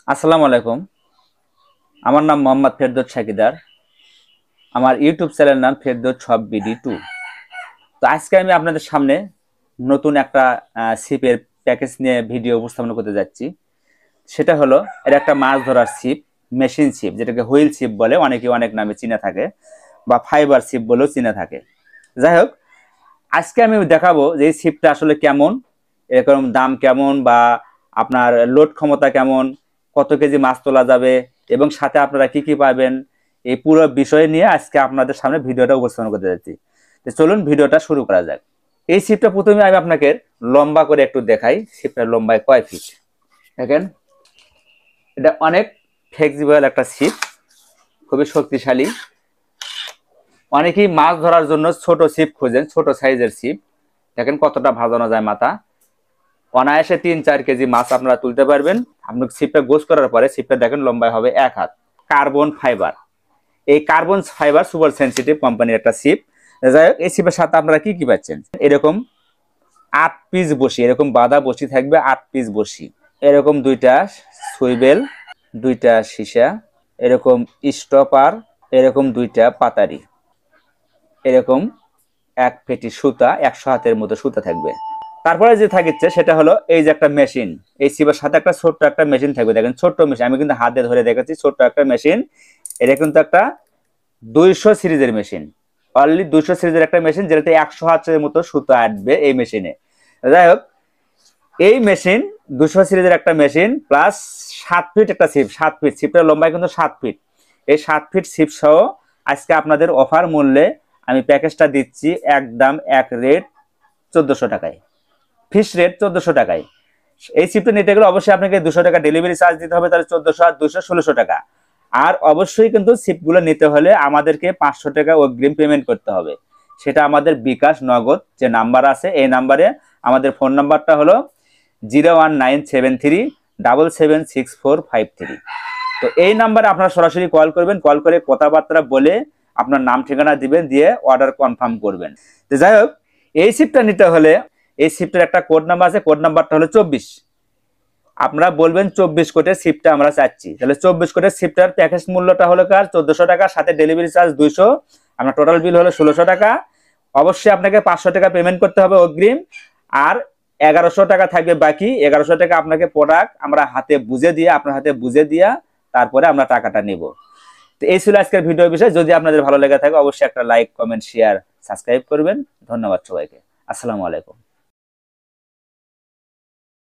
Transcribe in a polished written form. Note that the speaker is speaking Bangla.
আসসালামু আলাইকুম। আমার নাম মোহাম্মদ ফেরদৌস সাকিদার। আমার ইউটিউব চ্যানেল নাম ফেরদৌস সব বিডি 2। তো আজকে আমি আপনাদের সামনে নতুন একটা ছিপের প্যাকেজ নিয়ে ভিডিও উপস্থাপন করতে যাচ্ছি। সেটা হলো, এটা একটা মাছ ধরার ছিপ, মেশিন ছিপ, যেটাকে হুইল ছিপ বলে, অনেকে অনেক নামে চিনে থাকে, বা ফাইবার ছিপ বলেও চিনে থাকে। যাই হোক, আজকে আমি দেখাবো যে এই ছিপটা আসলে কেমন, এরকম দাম কেমন, বা আপনার লোড ক্ষমতা কেমন, কত কেজি মাছ তোলা যাবে, এবং সাথে আপনারা কি কি পাবেন, এই পুরো বিষয় নিয়ে আজকে আপনাদের সামনে ভিডিওটা উপস্থাপন করতে যাচ্ছি। তো চলুন ভিডিওটা শুরু করা যাক। এই ছিপটা প্রথমে আমি আপনাকে লম্বা করে একটু দেখাই। ছিপটার লম্বায় কয় ফিট দেখেন। এটা অনেক ফ্লেক্সিবল একটা ছিপ, খুবই শক্তিশালী। অনেকেই মাছ ধরার জন্য ছোট ছিপ খোঁজেন, ছোট সাইজের ছিপ। দেখেন কতটা ভাজানো যায় মাথা। অনায়াসে ৩-৪ কেজি মাছ আপনারা তুলতে পারবেন। আপনি ছিপটা গোছ করার পরে ছিপটা দেখেন লম্বায় হবে ১ হাত। কার্বন ফাইবার, এই কার্বন ফাইবার সুপার সেন্সিটিভ কোম্পানির একটা ছিপ। যাই হোক, এই ছিপের সাথে আপনারা কি কি পাচ্ছেন, এরকম ৮ পিস বসি, এরকম বাঁধা বসি থাকবে, ৮ পিস বসি, এরকম ২টা সুইবেল, 2টা সীসা, এরকম স্টপার, এরকম 2টা পাতারি, এরকম ১ পেটি সুতা, ১০০ হাতের মতো সুতা থাকবে। তারপরে যে থাকছে সেটা হলো এই যে একটা মেশিন। এই ছিপের সাথে একটা ছোট্ট একটা মেশিন থাকবে, দেখেন ছোট্ট মেশিন, আমি কিন্তু হাতে ধরে দেখাচ্ছি, ছোট্ট একটা মেশিন। এটা কিন্তু একটা ২০০ সিরিজের মেশিন, অনলি ২০০ সিরিজের একটা মেশিন, যেটাতে ১০০ হাতের মতো সুতা আটবে এই মেশিনে। যাই হোক, এই মেশিন ২০০ সিরিজের একটা মেশিন, প্লাস ৭ ফিট একটা ছিপ। ৭ ফিট ছিপটার লম্বায় কিন্তু ৭ ফিট। এই ৭ ফিট ছিপ সহ আজকে আপনাদের অফার মূল্যে আমি প্যাকেজটা দিচ্ছি, একদম এক রেট ১৪০০ টাকায়, ফিক্স রেট ১৪০০ টাকায়। এই ছিপটা নিতে গেলে অবশ্যই আপনাকে ২০০ টাকা ডেলিভারি চার্জ দিতে হবে, তাহলে ১৪০০ আর ২০০ ১৬০০ টাকা। আর অবশ্যই কিন্তু ছিপগুলো নিতে হলে আমাদেরকে ৫০০ টাকা অগ্রিম পেমেন্ট করতে হবে। সেটা আমাদের বিকাশ নগদ যে নাম্বার আছে, এই নাম্বারে, আমাদের ফোন নাম্বারটা হলো 01973 77645 3। তো এই নাম্বারে আপনারা সরাসরি কল করবেন, কল করে কথাবার্তা বলে আপনার নাম ঠিকানা দিবেন, দিয়ে অর্ডার কনফার্ম করবেন। তো যাই হোক, এই ছিপটা নিতে হলে এই ছিপটার একটা কোড নাম্বার আছে, কোড নাম্বারটা হলো ২৪। আপনারা বলবেন ২৪ কোটের ছিপটা আমরা চাচ্ছি, তাহলে ২৪ কোটের ছিপটার প্যাকেজ মূল্যটা হলো কার ১৪০০ টাকা, সাথে ডেলিভারি চার্জ ২০০, আপনার টোটাল বিল হলো ১৬০০ টাকা। অবশ্যই আপনাকে ৫০০ টাকা পেমেন্ট করতে হবে অগ্রিম, আর ১১০০ টাকা থাকবে বাকি। ১১০০ টাকা আপনাকে প্রোডাক্ট আমরা হাতে বুঝে দিয়ে, আপনার হাতে বুঝে দিয়া তারপরে আমরা টাকাটা নিব। তো এই ছিল আজকের ভিডিও বিষয়। যদি আপনাদের ভালো লেগে থাকে অবশ্যই একটা লাইক, কমেন্ট, শেয়ার, সাবস্ক্রাইব করবেন। ধন্যবাদ সবাইকে। আসসালামু আলাইকুম।